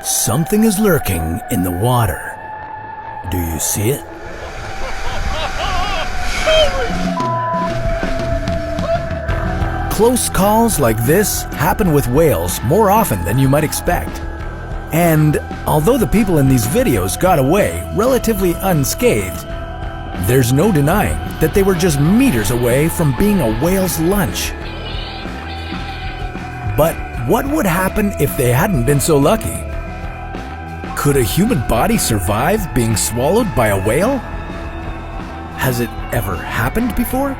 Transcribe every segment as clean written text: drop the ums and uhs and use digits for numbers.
Something is lurking in the water. Do you see it? Close calls like this happen with whales more often than you might expect. And although the people in these videos got away relatively unscathed, there's no denying that they were just meters away from being a whale's lunch. But what would happen if they hadn't been so lucky? Could a human body survive being swallowed by a whale? Has it ever happened before?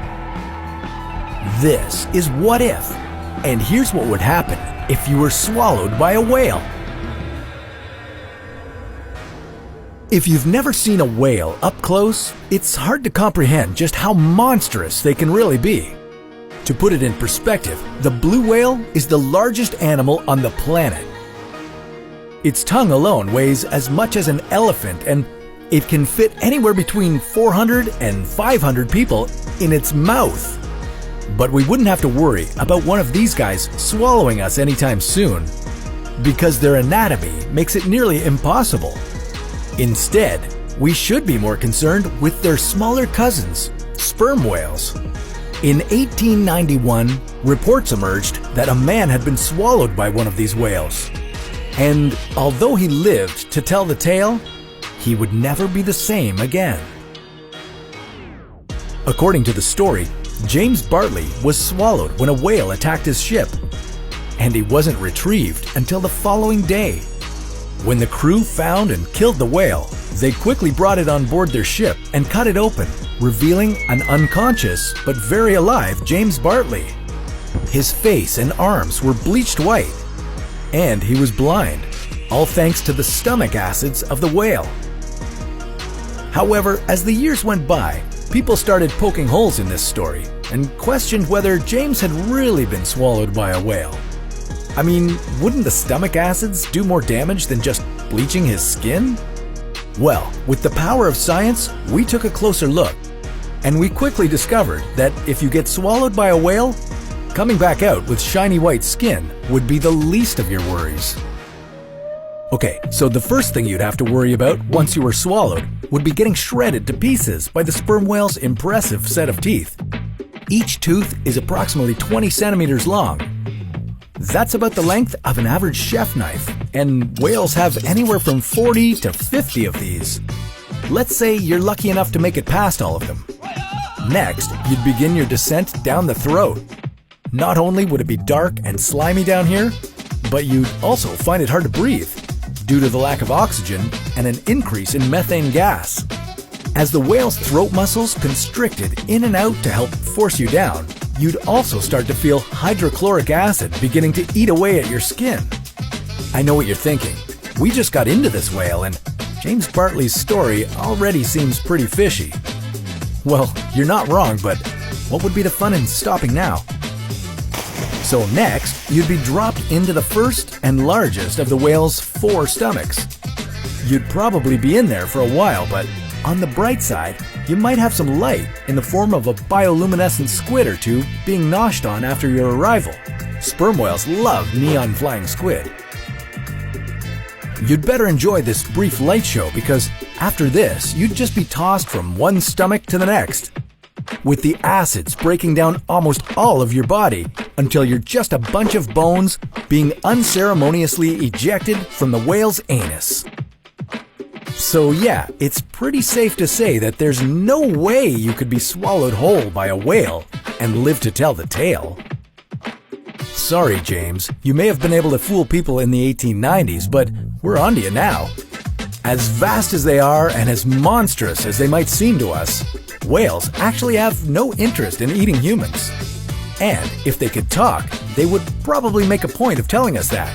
This is What If, and here's what would happen if you were swallowed by a whale. If you've never seen a whale up close, it's hard to comprehend just how monstrous they can really be. To put it in perspective, the blue whale is the largest animal on the planet. Its tongue alone weighs as much as an elephant, and it can fit anywhere between 400 and 500 people in its mouth. But we wouldn't have to worry about one of these guys swallowing us anytime soon, because their anatomy makes it nearly impossible. Instead, we should be more concerned with their smaller cousins, sperm whales. In 1891, reports emerged that a man had been swallowed by one of these whales. And although he lived to tell the tale, he would never be the same again. According to the story, James Bartley was swallowed when a whale attacked his ship, and he wasn't retrieved until the following day. When the crew found and killed the whale, they quickly brought it on board their ship and cut it open, revealing an unconscious but very alive James Bartley. His face and arms were bleached white, and he was blind, all thanks to the stomach acids of the whale. However, as the years went by, people started poking holes in this story and questioned whether James had really been swallowed by a whale. I mean, wouldn't the stomach acids do more damage than just bleaching his skin? Well, with the power of science, we took a closer look, and we quickly discovered that if you get swallowed by a whale, coming back out with shiny white skin would be the least of your worries. Okay, so the first thing you'd have to worry about once you were swallowed would be getting shredded to pieces by the sperm whale's impressive set of teeth. Each tooth is approximately 20 centimeters long. That's about the length of an average chef knife, and whales have anywhere from 40 to 50 of these. Let's say you're lucky enough to make it past all of them. Next, you'd begin your descent down the throat. Not only would it be dark and slimy down here, but you'd also find it hard to breathe due to the lack of oxygen and an increase in methane gas. As the whale's throat muscles constricted in and out to help force you down, you'd also start to feel hydrochloric acid beginning to eat away at your skin. I know what you're thinking. We just got into this whale and James Bartley's story already seems pretty fishy. Well, you're not wrong, but what would be the fun in stopping now? So next, you'd be dropped into the first and largest of the whale's 4 stomachs. You'd probably be in there for a while, but on the bright side, you might have some light in the form of a bioluminescent squid or two being noshed on after your arrival. Sperm whales love neon flying squid. You'd better enjoy this brief light show because after this, you'd just be tossed from one stomach to the next, with the acids breaking down almost all of your body until you're just a bunch of bones being unceremoniously ejected from the whale's anus. So yeah, it's pretty safe to say that there's no way you could be swallowed whole by a whale and live to tell the tale. Sorry, James, you may have been able to fool people in the 1890s, but we're on to you now. As vast as they are and as monstrous as they might seem to us, whales actually have no interest in eating humans. And if they could talk, they would probably make a point of telling us that.